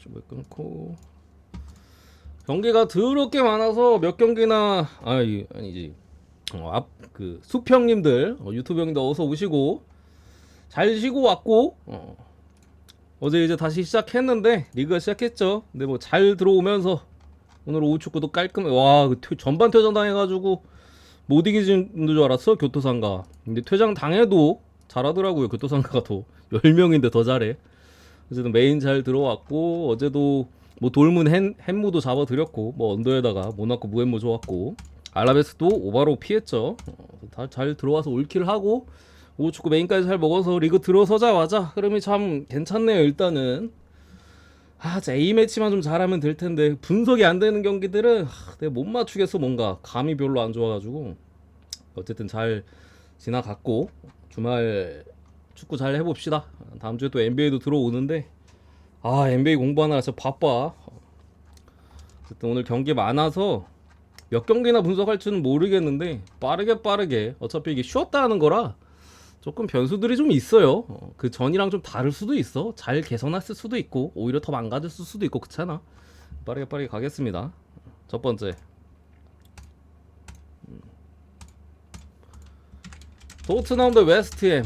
좀 끊고. 경기가 더럽게 많아서 몇 경기나 아니지. 그 수평님들 유튜브 형님들 어서 오시고 잘 쉬고 왔고 어제 이제 다시 시작했는데 리그가 시작했죠. 근데 뭐 잘 들어오면서 오늘 오후 축구도 깔끔해. 와, 전반 퇴장 당해가지고 못 이기는 줄 알았어 교토상가. 근데 퇴장 당해도 잘하더라고요. 교토상가가 더 10명인데 더 잘해. 어쨌든 메인 잘 들어왔고 어제도 뭐 돌문 햄무도 잡아드렸고 뭐 언더에다가 모나코 무햄무 좋았고 알라베스도 오바로 피했죠. 다 잘 들어와서 올킬을 하고 오후 축구 메인까지 잘 먹어서 리그 들어서자마자 흐름이 참 괜찮네요. 일단은 A매치만 좀 잘하면 될 텐데 분석이 안 되는 경기들은 내가 못 맞추겠어. 뭔가 감이 별로 안 좋아가지고 어쨌든 잘 지나갔고 주말 축구 잘 해봅시다. 다음 주에 또 NBA도 들어오는데 NBA 공부하느라 진짜 바빠. 어쨌든 오늘 경기 많아서 몇 경기나 분석할지는 모르겠는데 빠르게 어차피 이게 쉬었다 하는 거라 조금 변수들이 좀 있어요. 그 전이랑 좀 다를 수도 있어. 잘 개선했을 수도 있고 오히려 더 망가졌을 수도 있고 그렇잖아. 빠르게 가겠습니다. 첫 번째 토트넘 대 웨스트햄.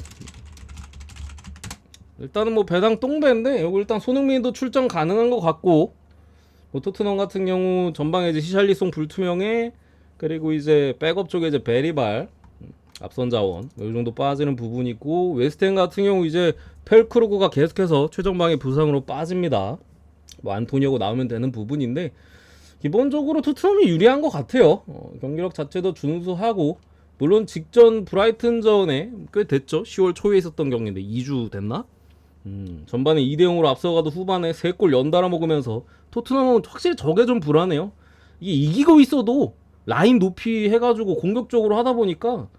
일단은 뭐 배당 똥배인데 여기 일단 손흥민도 출전 가능한 것 같고 뭐 토트넘 같은 경우 전방에 이제 히샬리송 불투명해. 그리고 이제 백업 쪽에 이제 베리발 앞선 자원 이 정도 빠지는 부분이 있고 웨스트햄 같은 경우 이제 펠크루그가 계속해서 최전방에 부상으로 빠집니다. 뭐 안토니오고 나오면 되는 부분인데 기본적으로 토트넘이 유리한 것 같아요. 경기력 자체도 준수하고 물론 직전 브라이튼전에 꽤 됐죠. 10월 초에 있었던 경기인데 2주 됐나? 전반에 2대0으로 앞서가도 후반에 3골 연달아 먹으면서 토트넘은 확실히 저게 좀 불안해요. 이게 이기고 있어도 라인 높이 해가지고 공격적으로 하다 보니까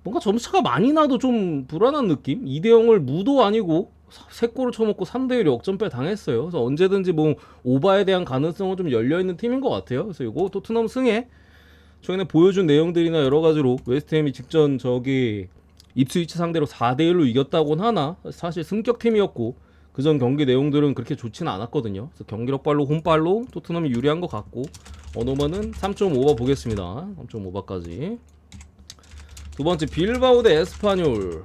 뭔가 점수차가 많이 나도 좀 불안한 느낌? 2대0을 무도 아니고 3골을 쳐먹고 3대1 역전패 당했어요. 그래서 언제든지 뭐 오바에 대한 가능성은 좀 열려있는 팀인 것 같아요. 그래서 이거 토트넘 승에 최근에 보여준 내용들이나 여러가지로 웨스트햄이 직전 저기 입스위치 상대로 4대1로 이겼다곤 하나 사실 승격팀이었고 그전 경기 내용들은 그렇게 좋지는 않았거든요. 그래서 경기력발로 홈발로 토트넘이 유리한 것 같고 언어만은 3.5바 보겠습니다. 3.5바까지. 두 번째 빌바오 대 에스파뇰.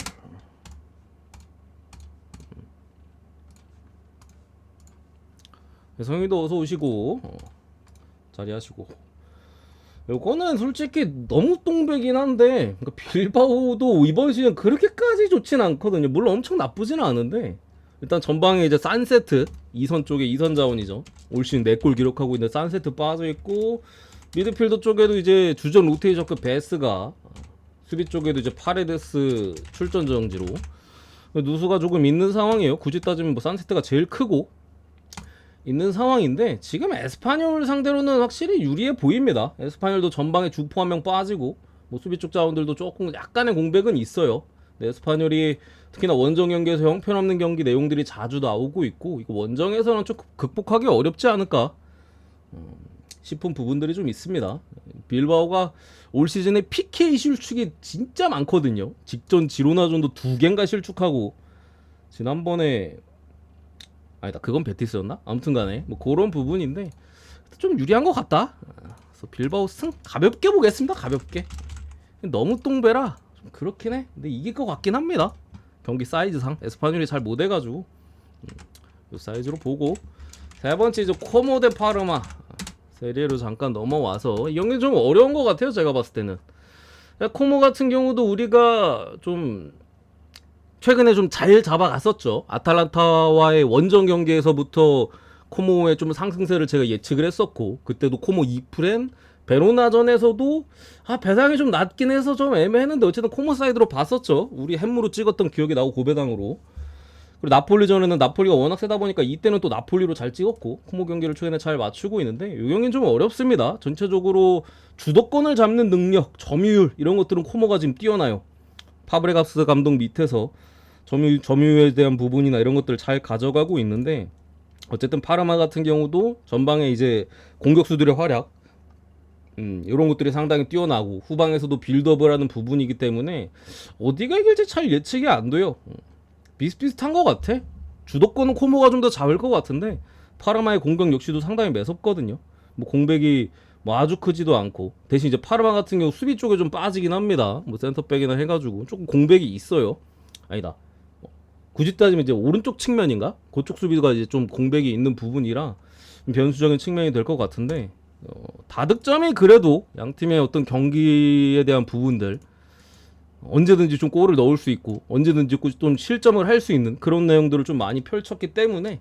성희도 어서 오시고 자리하시고. 요거는 솔직히 너무 똥배긴 한데 그러니까 빌바오도 이번 시즌 그렇게까지 좋진 않거든요. 물론 엄청 나쁘지는 않은데 일단 전방에 이제 산세트 2선 쪽에 2선 자원이죠. 올 시즌 4골 기록하고 있는 산세트 빠져있고 미드필더 쪽에도 이제 주전 로테이션급 베스가 수비 쪽에도 이제 파레데스 출전 정지로 누수가 조금 있는 상황이에요. 굳이 따지면 뭐 산세트가 제일 크고 있는 상황인데 지금 에스파뇰 상대로는 확실히 유리해 보입니다. 에스파뇰도 전방에 주포 한 명 빠지고 뭐 수비 쪽 자원들도 조금 약간의 공백은 있어요. 에스파뇰이 특히나 원정 경기에서 형편없는 경기 내용들이 자주 나오고 있고 이거 원정에서는 좀 극복하기 어렵지 않을까 싶은 부분들이 좀 있습니다. 빌바오가 올 시즌에 PK 실축이 진짜 많거든요. 직전 지로나전도 2개인가 실축하고 지난번에 아니다 그건 베티스였나? 아무튼간에 뭐 그런 부분인데 좀 유리한 것 같다. 그래서 빌바오 승 가볍게 보겠습니다. 가볍게. 너무 똥배라 좀 그렇긴 해. 근데 이길 것 같긴 합니다. 경기 사이즈상 에스파뇰이 잘 못해가지고 이 사이즈로 보고. 세 번째 이제 코모 대 파르마. 세리에로 잠깐 넘어와서 이 경기 좀 어려운 것 같아요. 제가 봤을 때는 코모 같은 경우도 우리가 좀 최근에 좀 잘 잡아갔었죠. 아탈란타와의 원정 경기에서부터 코모의 좀 상승세를 제가 예측을 했었고 그때도 코모 2프렌 베로나전에서도 배당이 좀 낮긴 해서 좀 애매했는데 어쨌든 코모 사이드로 봤었죠. 우리 햄무로 찍었던 기억이 나고 고배당으로. 그리고 나폴리전에는 나폴리가 워낙 세다 보니까 이때는 또 나폴리로 잘 찍었고 코모 경기를 최근에 잘 맞추고 있는데 이 경기는 좀 어렵습니다. 전체적으로 주도권을 잡는 능력, 점유율 이런 것들은 코모가 지금 뛰어나요. 파브레가스 감독 밑에서 점유율에 대한 부분이나 이런 것들을 잘 가져가고 있는데 어쨌든 파르마 같은 경우도 전방에 이제 공격수들의 활약 이런 것들이 상당히 뛰어나고 후방에서도 빌드업을 하는 부분이기 때문에 어디가 이길지 잘 예측이 안 돼요. 비슷비슷한 것 같아. 주도권은 코모가 좀 더 잡을 것 같은데 파르마의 공격 역시도 상당히 매섭거든요. 뭐 공백이 뭐 아주 크지도 않고, 대신 이제 파르마 같은 경우 수비 쪽에 좀 빠지긴 합니다. 뭐 센터백이나 해가지고 조금 공백이 있어요. 아니다. 굳이 따지면 이제 오른쪽 측면인가? 그쪽 수비가 이제 좀 공백이 있는 부분이라 변수적인 측면이 될 것 같은데, 다득점이 그래도 양 팀의 어떤 경기에 대한 부분들 언제든지 좀 골을 넣을 수 있고 언제든지 좀 실점을 할 수 있는 그런 내용들을 좀 많이 펼쳤기 때문에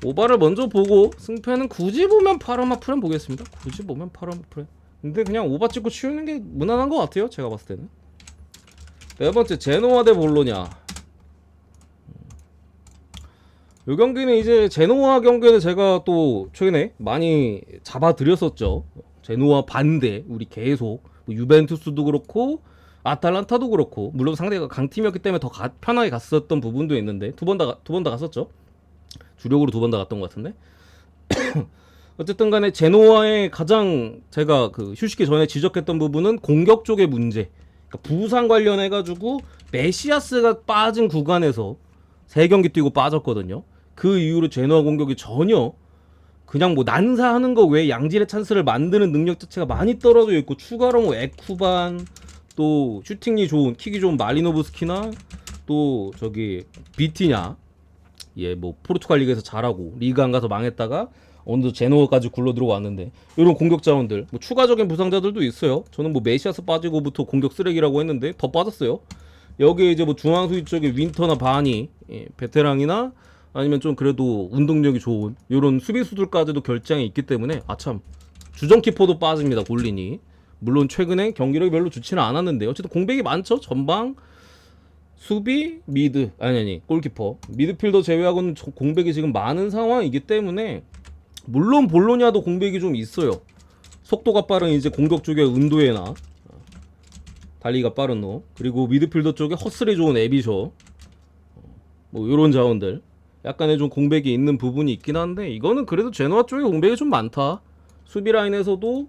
오바를 먼저 보고, 승패는 굳이 보면 파르마 프렌 보겠습니다. 굳이 보면 파르마 프렌. 근데 그냥 오바 찍고 치우는 게 무난한 것 같아요, 제가 봤을 때는. 네 번째, 제노아 대 볼로냐. 이 경기는 이제 제노아 경기는 제가 또 최근에 많이 잡아드렸었죠. 제노아 반대, 우리 계속 뭐 유벤투스도 그렇고 아탈란타도 그렇고, 물론 상대가 강팀이었기 때문에 더 편하게 갔었던 부분도 있는데 두 번 다 갔었죠. 주력으로 두 번 다 갔던 것 같은데. 어쨌든 간에 제노아의 가장 제가 그 휴식기 전에 지적했던 부분은 공격 쪽의 문제. 그러니까 부상 관련해가지고 메시아스가 빠진 구간에서 3경기 뛰고 빠졌거든요. 그 이후로 제노아 공격이 전혀 그냥 뭐 난사하는 거 외에 양질의 찬스를 만드는 능력 자체가 많이 떨어져 있고, 추가로 뭐 에쿠반, 또 슈팅이 좋은, 킥이 좋은 말리노브스키나 또 저기 비티냐, 예, 뭐 포르투갈 리그에서 잘하고 리그 안 가서 망했다가 어느덧 제노아까지 굴러 들어왔는데, 이런 공격 자원들, 뭐 추가적인 부상자들도 있어요. 저는 뭐 메시아스 빠지고부터 공격 쓰레기라고 했는데 더 빠졌어요. 여기에 이제 뭐 중앙 수비 쪽에 윈터나 바니, 예, 베테랑이나 아니면 좀 그래도 운동력이 좋은 이런 수비수들까지도 결장이 있기 때문에, 아참 주전 키퍼도 빠집니다, 골린이. 물론 최근에 경기력이 별로 좋지는 않았는데 어쨌든 공백이 많죠. 전방, 수비, 미드, 아니 골키퍼, 미드필더 제외하고는 공백이 지금 많은 상황이기 때문에, 물론 볼로냐도 공백이 좀 있어요. 속도가 빠른 이제 공격 쪽에 은도에나 달리기가 빠른 놈, 그리고 미드필더 쪽에 허슬이 좋은 에비셔, 뭐 요런 자원들 약간의 좀 공백이 있는 부분이 있긴 한데, 이거는 그래도 제노아 쪽에 공백이 좀 많다. 수비 라인에서도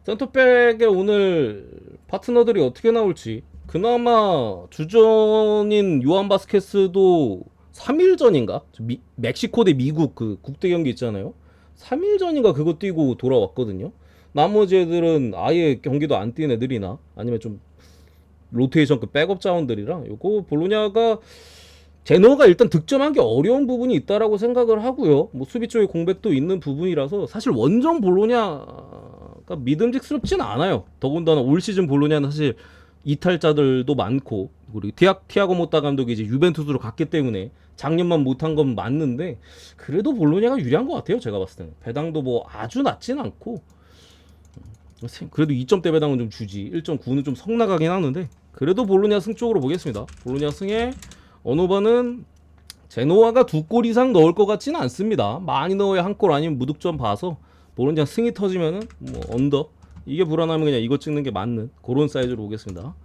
센터백의 오늘 파트너들이 어떻게 나올지. 그나마 주전인 요한 바스케스도 3일 전인가? 멕시코 대 미국 그 국대 경기 있잖아요. 3일 전인가 그거 뛰고 돌아왔거든요. 나머지 애들은 아예 경기도 안 뛴 애들이나 아니면 좀 로테이션 그 백업 자원들이라, 요거 볼로냐가 제노가 일단 득점하기 어려운 부분이 있다라고 생각을 하고요. 뭐 수비 쪽에 공백도 있는 부분이라서 사실 원정 볼로냐가 믿음직스럽진 않아요. 더군다나 올 시즌 볼로냐는 사실 이탈자들도 많고, 그리고 티아고 모타 감독이 이제 유벤투스로 갔기 때문에 작년만 못한 건 맞는데, 그래도 볼로냐가 유리한 것 같아요, 제가 봤을 때는. 배당도 뭐 아주 낮진 않고, 그래도 2점대 배당은 좀 주지. 1.9는 좀 성나가긴 하는데, 그래도 볼로냐 승 쪽으로 보겠습니다. 볼로냐 승에 언어바는 제노아가 2골 이상 넣을 것 같지는 않습니다. 많이 넣어야 1골 아니면 무득점 봐서 볼로냐 승이 터지면은 뭐 언더, 이게 불안하면 그냥 이거 찍는 게 맞는 그런 사이즈로 보겠습니다.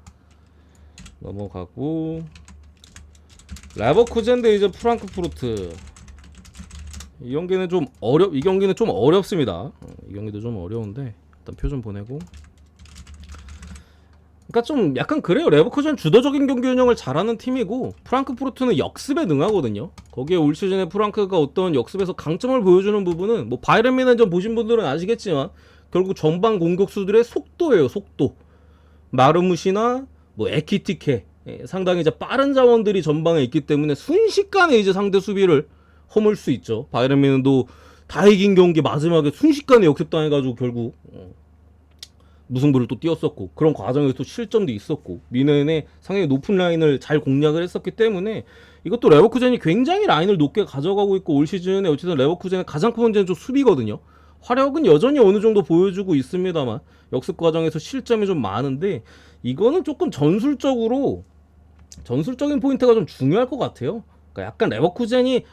넘어가고, 레버쿠젠 대 이제 프랑크푸르트. 이 경기는 좀 어렵습니다. 이 경기도 좀 어려운데 일단 표 좀 보내고. 그러니까 좀 약간 그래요. 레버쿠젠 주도적인 경기 운영을 잘하는 팀이고, 프랑크푸르트는 역습에 능하거든요. 거기에 올 시즌에 프랑크가 어떤 역습에서 강점을 보여주는 부분은, 뭐 바이에른 뮌헨전 보신 분들은 아시겠지만 결국 전방 공격수들의 속도예요. 속도. 마르무시나 뭐 에키티케, 상당히 이제 빠른 자원들이 전방에 있기 때문에 순식간에 이제 상대 수비를 허물 수 있죠. 바이에른 뮌헨도 다 이긴 경기 마지막에 순식간에 역습당해가지고 결국 무승부를 또 띄웠었고, 그런 과정에서 또 실점도 있었고, 뮌헨의 상당히 높은 라인을 잘 공략을 했었기 때문에, 이것도 레버쿠젠이 굉장히 라인을 높게 가져가고 있고, 올 시즌에 어쨌든 레버쿠젠의 가장 큰 문제는 좀 수비거든요. 화력은 여전히 어느 정도 보여주고 있습니다만 역습 과정에서 실점이 좀 많은데, 이거는 조금 전술적인 포인트가 좀 중요할 것 같아요. 그러니까 약간 레버쿠젠이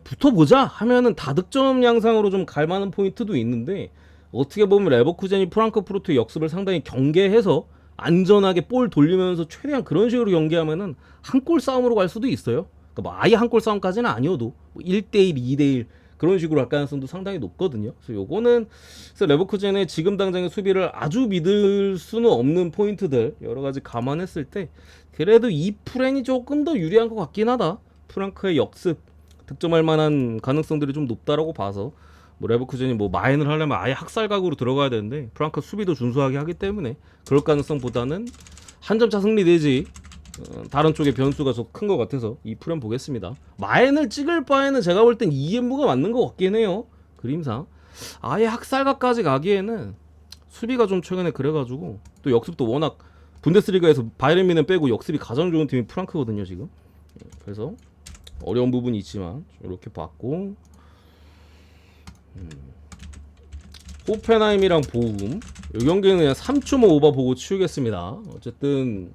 붙어보자 하면은 다득점 양상으로 좀 갈만한 포인트도 있는데, 어떻게 보면 레버쿠젠이 프랑크푸르트 역습을 상당히 경계해서 안전하게 볼 돌리면서 최대한 그런 식으로 경기하면은 한 골 싸움으로 갈 수도 있어요. 그러니까 뭐 아예 한 골 싸움까지는 아니어도 뭐 1대1, 2대1 그런 식으로 할 가능성도 상당히 높거든요. 그래서 요거는 레버쿠젠의 지금 당장의 수비를 아주 믿을 수는 없는 포인트들 여러 가지 감안했을 때, 그래도 이 프렌이 조금 더 유리한 것 같긴 하다. 프랑크의 역습 득점할 만한 가능성들이 좀 높다라고 봐서 뭐 레버쿠젠이 뭐 마인을 하려면 아예 학살각으로 들어가야 되는데 프랑크 수비도 준수하게 하기 때문에 그럴 가능성보다는 한 점 차 승리 내지 다른 쪽의 변수가 더 큰 것 같아서 이 프렘 보겠습니다. 마인을 찍을 바에는 제가 볼 땐 이엠무가 맞는 것 같긴 해요. 그림상 아예 학살각까지 가기에는 수비가 좀 최근에 그래가지고 또 역습도 워낙 분데스리가에서 바이에른 뮌헨 빼고 역습이 가장 좋은 팀이 프랑크거든요 지금. 그래서 어려운 부분이 있지만 이렇게 봤고 호펜하임이랑 보움 이 경기는 그냥 3.5 오버 보고 치우겠습니다. 어쨌든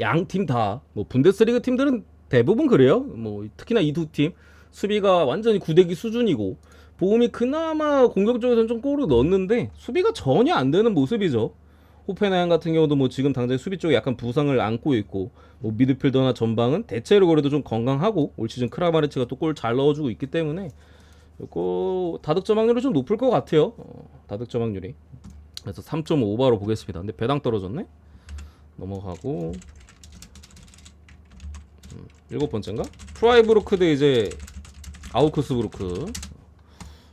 양 팀 다 뭐 분데스리가 팀들은 대부분 그래요. 뭐 특히나 이 두 팀 수비가 완전히 구대기 수준이고 보움이 그나마 공격적에서는 좀 골을 넣었는데 수비가 전혀 안 되는 모습이죠. 호펜하임 같은 경우도 뭐 지금 당장 수비 쪽에 약간 부상을 안고 있고 뭐 미드필더나 전방은 대체로 그래도 좀 건강하고 올 시즌 크라마리치가 또 골 잘 넣어주고 있기 때문에 이거 다득점 확률이 좀 높을 것 같아요. 다득점 확률이. 그래서 3.5 오버로 보겠습니다. 근데 배당 떨어졌네. 넘어가고 7번째인가? 프라이브루크 대 이제 아우크스부르크.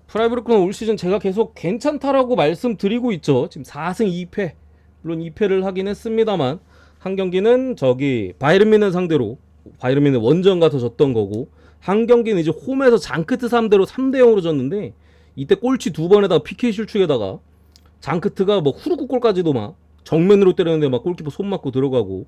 프라이브루크는 올 시즌 제가 계속 괜찮다라고 말씀드리고 있죠. 지금 4승 2패. 물론 2패를 하긴 했습니다만 한 경기는 저기 바이에른 뮌헨 상대로 바이에른 뮌헨 원정 가서 졌던 거고 한 경기는 이제 홈에서 장크트 3대로 3대0으로 졌는데 이때 꼴찌 2번에다가 PK 실축에다가 장크트가 뭐 후루쿠골까지도 막 정면으로 때렸는데 막 골키퍼 손 맞고 들어가고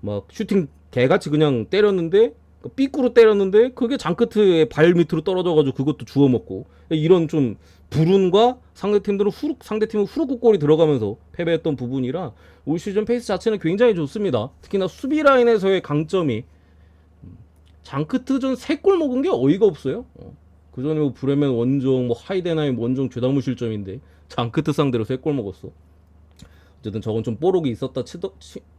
막 슈팅 개같이 그냥 때렸는데 삐꾸로 때렸는데 그게 장크트의 발 밑으로 떨어져가지고 그것도 주워 먹고 이런 좀 불운과 상대팀은 후루쿠골이 들어가면서 패배했던 부분이라 올 시즌 페이스 자체는 굉장히 좋습니다. 특히나 수비 라인에서의 강점이 장크트전 3골 먹은 게 어이가 없어요. 그 전에 뭐 브레멘 원정, 뭐 하이덴하임 원정 죄다 무실점인데 장크트 상대로 3골 먹었어. 어쨌든 저건 좀 뽀록이 있었다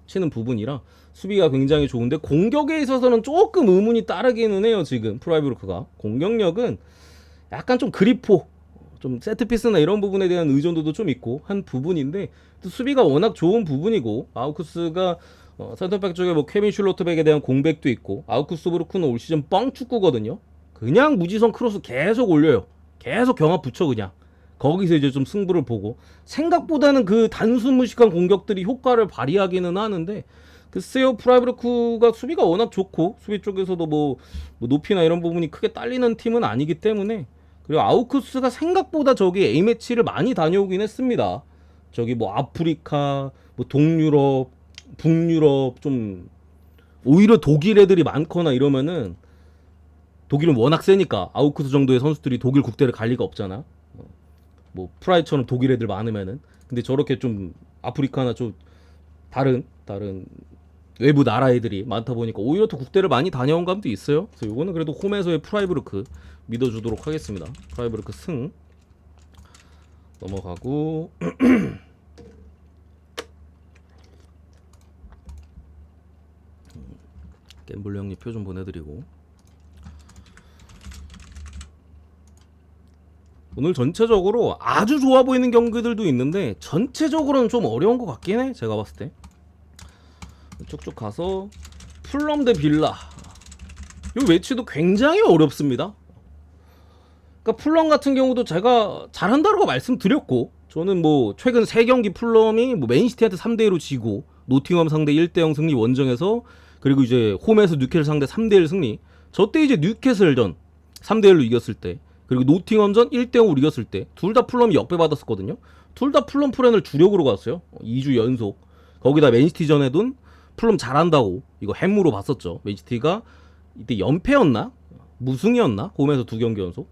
치는 부분이라 수비가 굉장히 좋은데 공격에 있어서는 조금 의문이 따르기는 해요. 지금 프라이브루크가 공격력은 약간 좀 그리포 좀 세트피스나 이런 부분에 대한 의존도도 좀 있고 한 부분인데 또 수비가 워낙 좋은 부분이고 아우크스가 센터백 쪽에 뭐 케빈 슐로트백에 대한 공백도 있고 아우크스부르크는 올 시즌 뻥 축구거든요. 그냥 무지성 크로스 계속 올려요. 계속 경합 붙여 그냥. 거기서 이제 좀 승부를 보고 생각보다는 그 단순 무식한 공격들이 효과를 발휘하기는 하는데 글쎄요 프라이브루크가 수비가 워낙 좋고 수비 쪽에서도 뭐 높이나 이런 부분이 크게 딸리는 팀은 아니기 때문에 그리고 아우크스가 생각보다 저기 A매치를 많이 다녀오긴 했습니다. 저기 뭐 아프리카 뭐 동유럽 북유럽 좀 오히려 독일 애들이 많거나 이러면은 독일은 워낙 세니까 아우크스 정도의 선수들이 독일 국대를 갈 리가 없잖아. 뭐 프라이처럼 독일 애들 많으면은 근데 저렇게 좀 아프리카나 좀 다른 외부 나라 애들이 많다 보니까 오히려 더 국대를 많이 다녀온 감도 있어요. 그래서 요거는 그래도 홈에서의 프라이브루크 믿어주도록 하겠습니다. 프라이브루크 승 넘어가고 갬블러 형님 표 좀 보내드리고 오늘 전체적으로 아주 좋아 보이는 경기들도 있는데 전체적으로는 좀 어려운 것 같긴 해. 제가 봤을 때 쭉쭉 가서 풀럼 대 빌라 이 매치도 굉장히 어렵습니다. 그러니까 풀럼 같은 경우도 제가 잘한다고 말씀드렸고 저는 뭐 최근 3경기 풀럼이 뭐 맨시티한테 3대1로 지고 노팅엄 상대 1대0 승리 원정에서 그리고 이제 홈에서 뉴캐슬 상대 3대1 승리 저 때 이제 뉴캐슬전 3대1로 이겼을 때 그리고 노팅엄전 1대0으로 이겼을 때 둘 다 풀럼이 역배받았었거든요. 둘 다 풀럼 프렌을 주력으로 갔어요. 2주 연속. 거기다 맨시티전에도 풀럼 잘한다고 이거 햄무로 봤었죠. 맨시티가 이때 연패였나? 무승이었나? 홈에서 2경기 연속.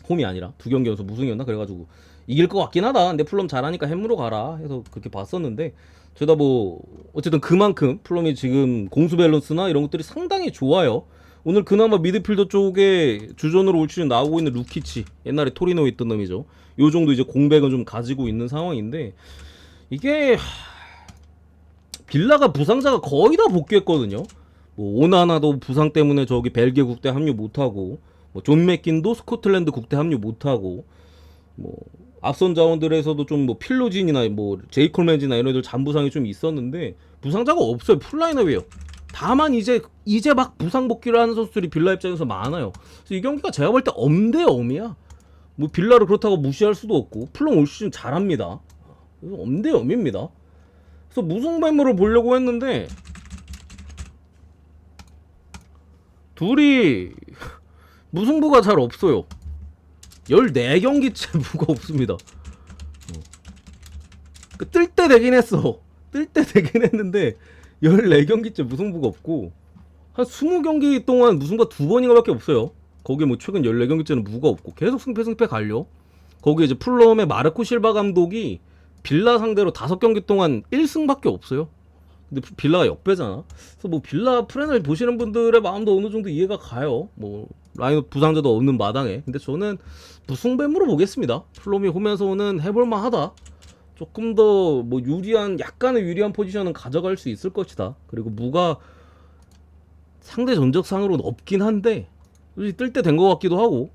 홈이 아니라 2경기 연속 무승이었나? 그래가지고 이길 것 같긴 하다. 근데 풀럼 잘하니까 햄무로 가라 해서 그렇게 봤었는데 저다 뭐 어쨌든 그만큼 풀럼이 지금 공수 밸런스나 이런 것들이 상당히 좋아요. 오늘 그나마 미드필더 쪽에 주전으로 올 시즌 나오고 있는 루키치 옛날에 토리노에 있던 놈이죠. 요 정도 이제 공백은 좀 가지고 있는 상황인데 이게 빌라가 부상자가 거의 다 복귀했거든요. 뭐 오나나도 부상 때문에 저기 벨기에 국대 합류 못하고 뭐 존 맥킨도 스코틀랜드 국대 합류 못하고 뭐 앞선 자원들에서도 좀 뭐 필로진이나 뭐 제이콜맨지나 이런 애들 잔부상이 좀 있었는데 부상자가 없어요. 풀라인업이에요. 다만 이제 막 부상 복귀를 하는 선수들이 빌라 입장에서 많아요. 그래서 이 경기가 제가 볼 때 엄대엄이야. 뭐 빌라를 그렇다고 무시할 수도 없고 플럼 올 시즌 잘합니다. 그래서 엄대엄입니다. 그래서 무승부를 보려고 했는데 둘이 무승부가 잘 없어요. 14경기째 무가 없습니다. 뜰 때 되긴 했어. 뜰 때 되긴 했는데 14경기째 무승부가 없고 한 20경기 동안 무승부가 2번인가 밖에 없어요. 거기에 뭐 최근 14경기째는 무가 없고 계속 승패 갈려. 거기에 이제 풀럼의 마르코 실바 감독이 빌라 상대로 5경기 동안 1승밖에 없어요. 근데 빌라가 역배잖아. 그래서 뭐 빌라 프렌을 보시는 분들의 마음도 어느 정도 이해가 가요. 뭐 라인업 부상자도 없는 마당에. 근데 저는 무승배무로 보겠습니다. 플럼이 홈에서 오는 해볼만하다. 조금 더 뭐 약간의 유리한 포지션은 가져갈 수 있을 것이다. 그리고 무가 상대 전적상으로는 없긴 한데 뜰 때 된 것 같기도 하고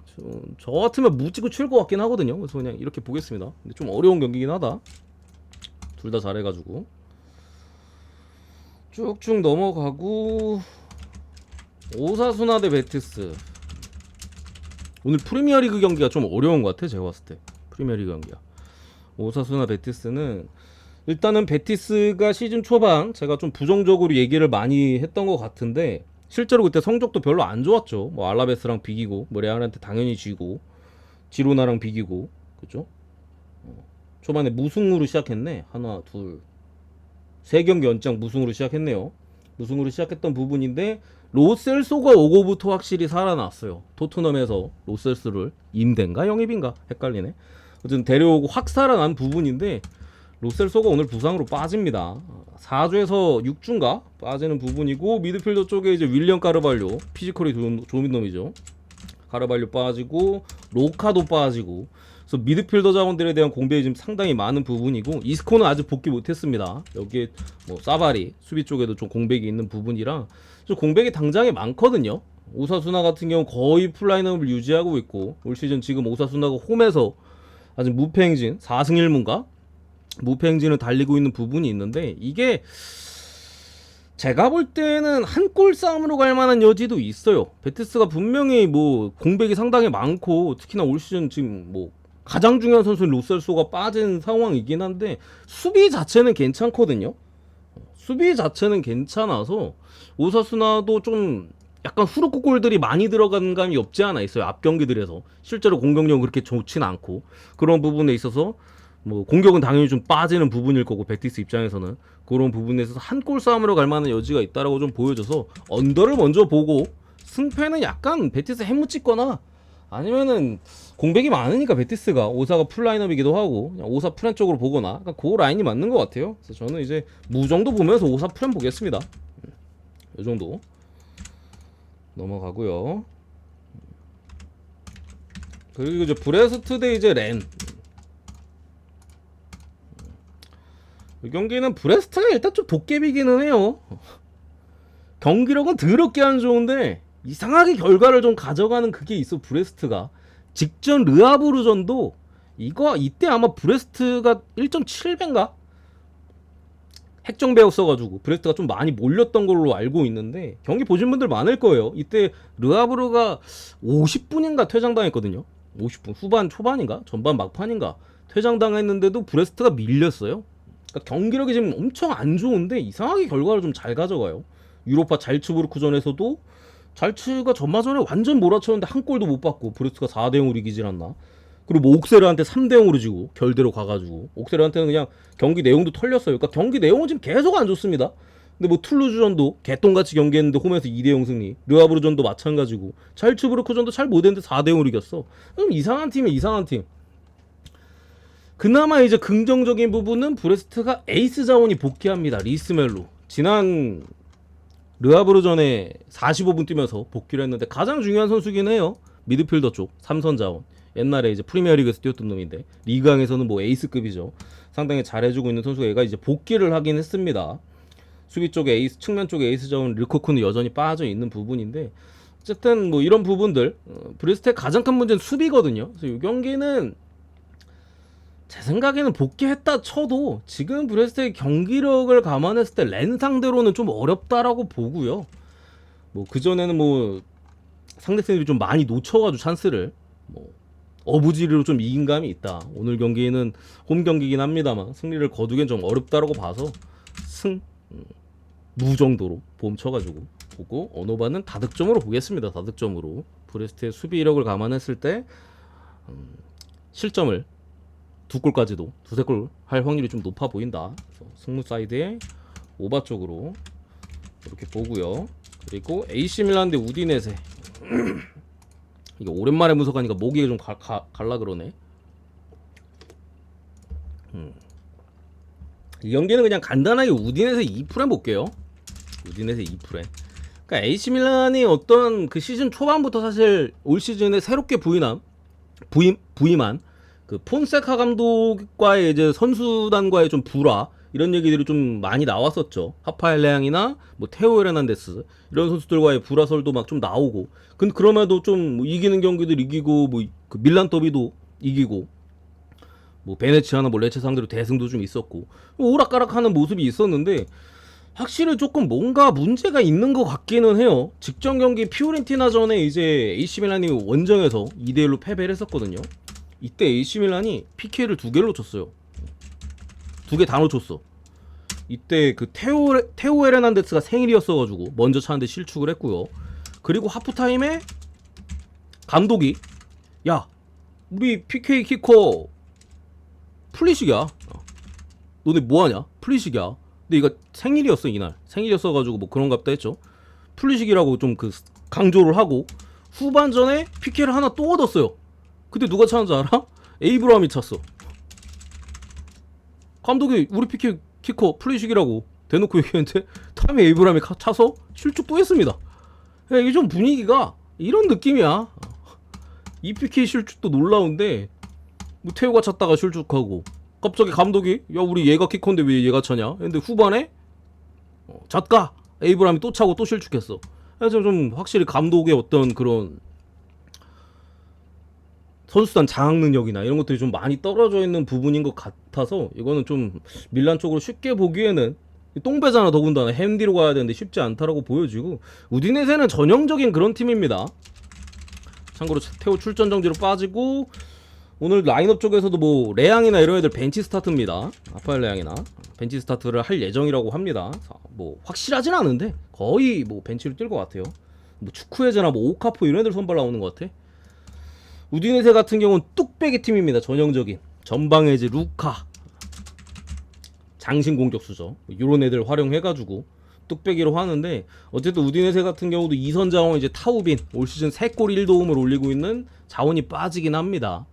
저 같으면 무 찍고 칠 것 같긴 하거든요. 그래서 그냥 이렇게 보겠습니다. 근데 좀 어려운 경기긴 하다. 둘 다 잘해가지고 쭉쭉 넘어가고 오사수나 대 베티스. 오늘 프리미어리그 경기가 좀 어려운 것 같아. 제가 봤을 때 프리미어리그 경기야. 오사수나 베티스는 일단은 베티스가 시즌 초반 제가 좀 부정적으로 얘기를 많이 했던 것 같은데 실제로 그때 성적도 별로 안 좋았죠. 뭐 알라베스랑 비기고 뭐 레알한테 당연히 지고 지로나랑 비기고 그죠? 초반에 무승으로 시작했네. 하나 둘 3경기 연장 무승으로 시작했네요. 무승으로 시작했던 부분인데 로셀소가 오고부터 확실히 살아났어요. 토트넘에서 로셀소를 임대인가 영입인가 헷갈리네. 어쨌든 데려오고 확 살아난 부분인데 로셀소가 오늘 부상으로 빠집니다. 4주에서 6주인가 빠지는 부분이고 미드필더 쪽에 이제 윌리엄 카르발료 피지컬이 좋은 놈이죠. 카르발료 빠지고 로카도 빠지고 그래서 미드필더 자원들에 대한 공백이 지금 상당히 많은 부분이고 이스코는 아직 복귀 못했습니다. 여기에 뭐 사바리 수비 쪽에도 좀 공백이 있는 부분이라 좀 공백이 당장에 많거든요. 오사수나 같은 경우 거의 풀라인업을 유지하고 있고 올 시즌 지금 오사수나가 홈에서 아직 무패 행진 4승 1무인가 무패 행진을 달리고 있는 부분이 있는데 이게 제가 볼 때는 한 골 싸움으로 갈 만한 여지도 있어요. 베티스가 분명히 뭐 공백이 상당히 많고 특히나 올 시즌 지금 뭐 가장 중요한 선수인 로셀소가 빠진 상황이긴 한데 수비 자체는 괜찮거든요. 수비 자체는 괜찮아서 오사수나도 좀 약간 후루쿠 골들이 많이 들어간 감이 없지 않아 있어요. 앞 경기들에서 실제로 공격력은 그렇게 좋진 않고 그런 부분에 있어서 뭐 공격은 당연히 좀 빠지는 부분일 거고 베티스 입장에서는 그런 부분에 있어서 한 골 싸움으로 갈 만한 여지가 있다라고 좀 보여줘서 언더를 먼저 보고 승패는 약간 베티스 해무찍거나 아니면은 공백이 많으니까 베티스가 오사가 풀 라인업이기도 하고 그냥 오사 프렌 쪽으로 보거나 그러니까 그 라인이 맞는 것 같아요. 그래서 저는 이제 무 정도 보면서 오사 프렌 보겠습니다. 이 정도 넘어가고요. 그리고 이제 브레스트 대 이제 렌. 이 경기는 브레스트가 일단 좀 도깨비기는 해요. 경기력은 더럽게 안 좋은데 이상하게 결과를 좀 가져가는 그게 있어. 브레스트가 직전 르하브르전도 이때 아마 브레스트가 1.7배인가 핵정배였 써가지고 브레스트가 좀 많이 몰렸던 걸로 알고 있는데 경기 보신 분들 많을 거예요. 이때 르하브르가 50분인가 퇴장당했거든요. 50분 후반 초반인가 전반 막판인가 퇴장당했는데도 브레스트가 밀렸어요. 그러니까 경기력이 지금 엄청 안 좋은데 이상하게 결과를 좀 잘 가져가요. 유로파 잘츠부르크전에서도 잘츠가 전마전에 완전 몰아쳤는데 한 골도 못 받고 브레스트가 4대0으로 이기질 않나. 그리고 뭐 옥세르한테 3대0으로 지고 결대로 가가지고 옥세르한테는 그냥 경기 내용도 털렸어요. 그러니까 경기 내용은 지금 계속 안 좋습니다. 근데 뭐 툴루즈전도 개똥같이 경기했는데 홈에서 2대0 승리, 르하브르전도 마찬가지고 잘츠부르크전도 잘 못했는데 4대0으로 이겼어. 그럼 이상한 팀이야, 이상한 팀. 그나마 이제 긍정적인 부분은 브레스트가 에이스 자원이 복귀합니다. 리스멜로 지난 르하브르전에 45분 뛰면서 복귀를 했는데 가장 중요한 선수긴 해요. 미드필더 쪽 3선 자원. 옛날에 이제 프리미어리그에서 뛰었던 놈인데 리그왕에서는 뭐 에이스급이죠. 상당히 잘해주고 있는 선수가 얘가 이제 복귀를 하긴 했습니다. 수비 쪽에 에이스, 측면 쪽에 에이스 자원 르코크는 여전히 빠져 있는 부분인데 어쨌든 뭐 이런 부분들 브레스트의 가장 큰 문제는 수비거든요. 그래서 이 경기는 제 생각에는 복귀했다 쳐도 지금 브레스트의 경기력을 감안했을 때 렌 상대로는 좀 어렵다라고 보고요. 뭐 그전에는 뭐 상대팀들이 좀 많이 놓쳐가지고 찬스를 뭐 어부지리로 좀 이긴 감이 있다. 오늘 경기는 홈 경기긴 합니다만 승리를 거두기엔 좀 어렵다라고 봐서 무 정도로 보험 쳐가지고 보고 언어반은 다득점으로 보겠습니다. 다득점으로 브레스트의 수비력을 감안했을 때 실점을 두 골까지도 두세 골 할 확률이 좀 높아 보인다. 그래서 승무 사이드에 오바 쪽으로 이렇게 보고요. 그리고 AC 밀란 대 우디네세. 이게 오랜만에 분석하니까 목이 좀 갈라 그러네. 이 경기는 그냥 간단하게 우디네세 2프레 볼게요. 우디네세 2프레. 그러니까 AC 밀란이 어떤 그 시즌 초반부터 사실 올 시즌에 새롭게 부임한 그 폰세카 감독과의 이제 선수단과의 좀 불화 이런 얘기들이 좀 많이 나왔었죠. 하파엘 레앙이나 뭐 테오 헤르난데스 이런 선수들과의 불화설도 막 좀 나오고. 근데 그럼에도 좀뭐 이기는 경기들 이기고 뭐 그 밀란 더비도 이기고 뭐 베네치아나 뭐 레체 상대로 대승도 좀 있었고 오락가락하는 모습이 있었는데 확실히 조금 뭔가 문제가 있는 것 같기는 해요. 직전 경기 피오렌티나전에 이제 AC 밀란이 원정에서 2대1로 패배를 했었거든요. 이때 AC 밀란이 PK를 2개를 놓쳤어요. 2개 다 놓쳤어. 이때 그 테오 헤르난데스가 생일이었어가지고 먼저 차는데 실축을 했고요. 그리고 하프타임에 감독이 야 우리 PK 키커 플리식이야. 너네 뭐하냐? 플리식이야. 근데 이거 생일이었어 이날. 생일이었어가지고 뭐 그런갑다 했죠. 플리식이라고 좀 그 강조를 하고 후반전에 PK를 하나 또 얻었어요. 그때 누가 차는지 알아? 에이브라함이 찼어. 감독이 우리 PK 키커 플리식이라고 대놓고 얘기했는데 다음에 에이브라함이 차서 실축 또 했습니다. 이게 좀 분위기가 이런 느낌이야. 이 PK 실축도 놀라운데 뭐 태우가 찼다가 실축하고 갑자기 감독이 야 우리 얘가 키커인데 왜 얘가 차냐 근데 후반에 잣가 에이브라함이 또 차고 또 실축했어. 그래서 좀 확실히 감독의 어떤 그런 선수단 장악 능력이나 이런 것들이 좀 많이 떨어져 있는 부분인 것 같아서 이거는 좀 밀란 쪽으로 쉽게 보기에는 똥배잖아. 더군다나 핸디로 가야 되는데 쉽지 않다라고 보여지고 우디네세는 전형적인 그런 팀입니다. 참고로 테오 출전 정지로 빠지고 오늘 라인업 쪽에서도 뭐 레앙이나 이런 애들 벤치 스타트입니다. 아파엘 레앙이나 벤치 스타트를 할 예정이라고 합니다. 뭐 확실하진 않은데 거의 뭐 벤치로 뛸 것 같아요. 뭐 축구회제나 뭐 오카포 이런 애들 선발 나오는 것 같아. 우디네세 같은 경우는 뚝배기 팀입니다. 전형적인 전방에 이제 루카 장신 공격수죠. 이런 애들 활용해가지고 뚝배기로 하는데 어쨌든 우디네세 같은 경우도 이선 자원 이제 타우빈 올 시즌 3골 1도움을 올리고 있는 자원이 빠지긴 합니다.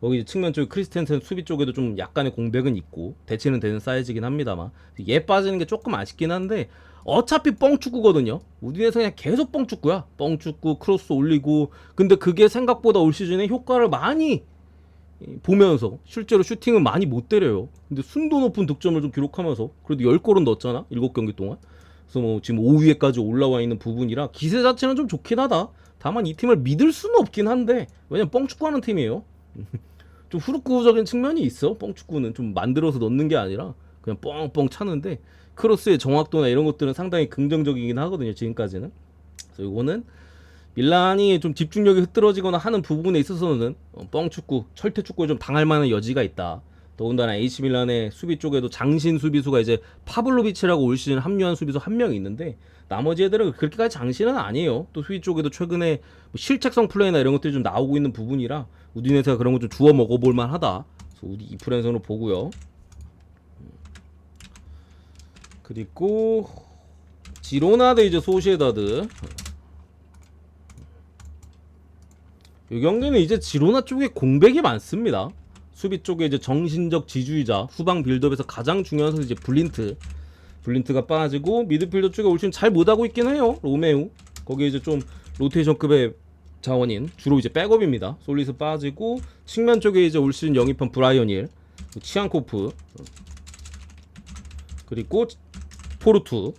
거기 측면 쪽 크리스텐센 수비 쪽에도 좀 약간의 공백은 있고 대체는 되는 사이즈긴 합니다만 얘 빠지는 게 조금 아쉽긴 한데 어차피 뻥축구거든요. 우디네세 그냥 계속 뻥축구야. 뻥축구 크로스 올리고 근데 그게 생각보다 올 시즌에 효과를 많이 보면서 실제로 슈팅은 많이 못 때려요. 근데 순도 높은 득점을 좀 기록하면서 그래도 10골은 넣었잖아 7경기 동안. 그래서 뭐 지금 5위에까지 올라와 있는 부분이라 기세 자체는 좀 좋긴 하다. 다만 이 팀을 믿을 수는 없긴 한데 왜냐면 뻥축구하는 팀이에요. 좀 후루꾸적인 측면이 있어. 뻥축구는 좀 만들어서 넣는 게 아니라 그냥 뻥뻥 차는데 크로스의 정확도나 이런 것들은 상당히 긍정적이긴 하거든요 지금까지는. 그래서 이거는 밀란이 좀 집중력이 흐트러지거나 하는 부분에 있어서는 뻥축구, 철퇴축구에 좀 당할 만한 여지가 있다. 더군다나 AC 밀란의 수비 쪽에도 장신 수비수가 이제 파블로비치라고 올 시즌 합류한 수비수 한 명 있는데 나머지 애들은 그렇게까지 장신은 아니에요. 또 수비 쪽에도 최근에 뭐 실책성 플레이나 이런 것들이 좀 나오고 있는 부분이라 우디네세가 그런 거 좀 주워 먹어볼 만하다. 그래서 우디 이프렌선으로 보고요. 그리고 지로나 대 이제 소시에다드. 이 경기는 이제 지로나 쪽에 공백이 많습니다. 수비 쪽에 이제 정신적 지주이자 후방 빌드업에서 가장 중요한 선수 이제 블린트가 빠지고 미드필더 쪽에 올 시즌 잘 못하고 있긴 해요. 로메우 거기에 이제 좀 로테이션급의 자원인 주로 이제 백업입니다. 솔리스 빠지고 측면 쪽에 이제 올 시즌 영입한 브라이언 힐, 치안코프 그리고 포르투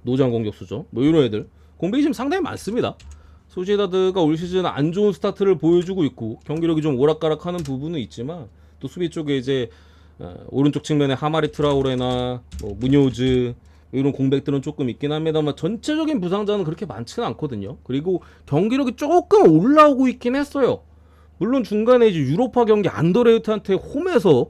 노장 공격수죠. 뭐 이런 애들 공백이 지금 상당히 많습니다. 소시에다드가 올 시즌 안 좋은 스타트를 보여주고 있고 경기력이 좀 오락가락하는 부분은 있지만 또 수비 쪽에 이제 오른쪽 측면에 하마리 트라우레나 뭐 무뇨즈 이런 공백들은 조금 있긴 합니다만 전체적인 부상자는 그렇게 많지는 않거든요. 그리고 경기력이 조금 올라오고 있긴 했어요. 물론 중간에 이제 유로파 경기 안더레이트한테 홈에서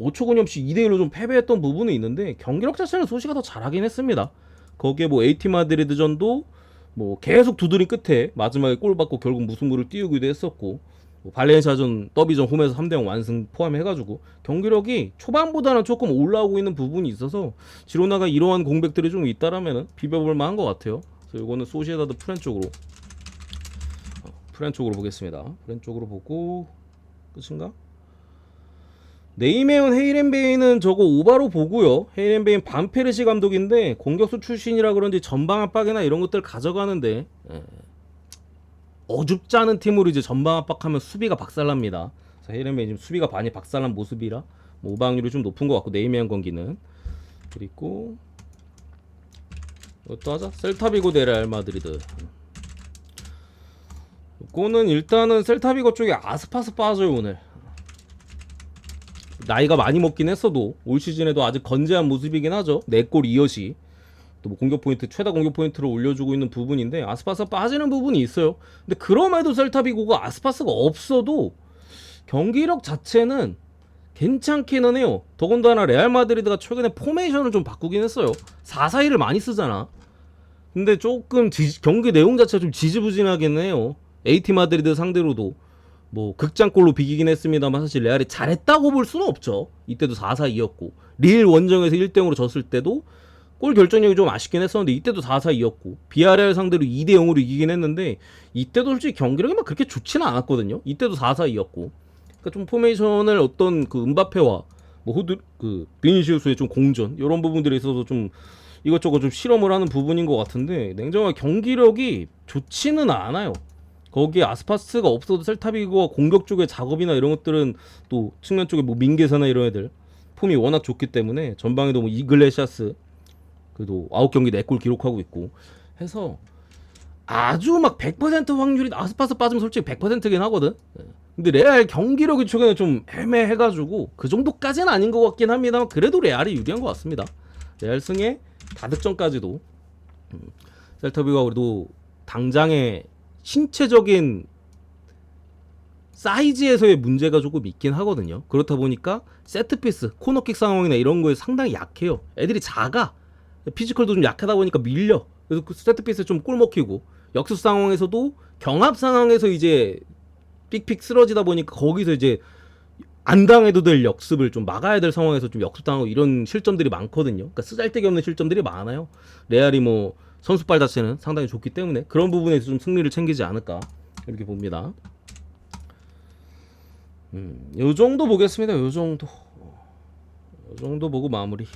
어처구니없이 2대1로 좀 패배했던 부분이 있는데 경기력 자체는 소시가 더 잘하긴 했습니다. 거기에 뭐 AT 마드리드전도 뭐 계속 두드린 끝에 마지막에 골 받고 결국 무승부를 띄우기도 했었고 뭐 발렌시아전 더비전 홈에서 3대0 완승 포함해가지고 경기력이 초반보다는 조금 올라오고 있는 부분이 있어서 지로나가 이러한 공백들이 좀 있다라면 비벼볼 만한 것 같아요. 그래서 이거는 소시에다드 프렌 쪽으로 보겠습니다. 프렌 쪽으로 보고 끝인가? 네이메온 헤이렌베이는 저거 오바로 보고요. 헤이렌베이는 반페르시 감독인데 공격수 출신이라 그런지 전방 압박이나 이런 것들 가져가는데 어줍지 않은 팀으로 이제 전방 압박하면 수비가 박살납니다. 그래서 헤이렌베이 지금 수비가 많이 박살난 모습이라 뭐 오버확률이 좀 높은 것 같고 네이메온 경기는 그리고 이것도 하자. 셀타비고 대 레알 마드리드. 이거는 일단은 셀타비고 쪽에 아스파스 빠져요 오늘. 나이가 많이 먹긴 했어도 올 시즌에도 아직 건재한 모습이긴 하죠. 4골 2어시 또 뭐 공격 포인트 최다 공격 포인트를 올려주고 있는 부분인데 아스파스가 빠지는 부분이 있어요. 근데 그럼에도 셀타비고가 아스파스가 없어도 경기력 자체는 괜찮기는 해요. 더군다나 레알 마드리드가 최근에 포메이션을 좀 바꾸긴 했어요. 4-4-2를 많이 쓰잖아. 근데 조금 경기 내용 자체가 좀 지지부진하긴 해요. AT 마드리드 상대로도 뭐 극장골로 비기긴 했습니다만 사실 레알이 잘했다고 볼 수는 없죠. 이때도 4-4-2였고 릴 원정에서 1대0으로 졌을 때도 골 결정력이 좀 아쉽긴 했었는데 이때도 4-4-2였고 비아레알 상대로 2대0으로 이기긴 했는데 이때도 솔직히 경기력이 막 그렇게 좋지는 않았거든요. 이때도 4-4-2였고 그러니까 좀 포메이션을 어떤 그 음바페와 뭐 그 비니시우스의 좀 공전 이런 부분들에 있어서 좀 이것저것 좀 실험을 하는 부분인 것 같은데 냉정하게 경기력이 좋지는 않아요. 거기에 아스파스가 없어도 셀타비고가 공격 쪽의 작업이나 이런 것들은 또 측면 쪽에 뭐 민게사나 이런 애들 폼이 워낙 좋기 때문에 전방에도 뭐 이글레시아스 그래도 9경기 4골 기록하고 있고 해서 아주 막 100% 확률이 아스파스 빠지면 솔직히 100%긴 하거든. 근데 레알 경기력이 최근에 좀 애매해가지고 그 정도까지는 아닌 것 같긴 합니다만 그래도 레알이 유리한 것 같습니다. 레알 승에 다득점까지도 셀타비고가 그래도 당장의 신체적인 사이즈에서의 문제가 조금 있긴 하거든요. 그렇다 보니까 세트피스, 코너킥 상황이나 이런 거에 상당히 약해요. 애들이 작아. 피지컬도 좀 약하다 보니까 밀려. 그래서 그 세트피스에 좀 골 먹히고 역습 상황에서도 경합 상황에서 이제 삑삑 쓰러지다 보니까 거기서 이제 안 당해도 될 역습을 좀 막아야 될 상황에서 좀 역습당하고 이런 실점들이 많거든요. 그러니까 쓰잘데기 없는 실점들이 많아요. 레알이 뭐 선수빨 자체는 상당히 좋기 때문에 그런 부분에서 좀 승리를 챙기지 않을까 이렇게 봅니다. 요 정도 보겠습니다. 요 정도 보고 마무리.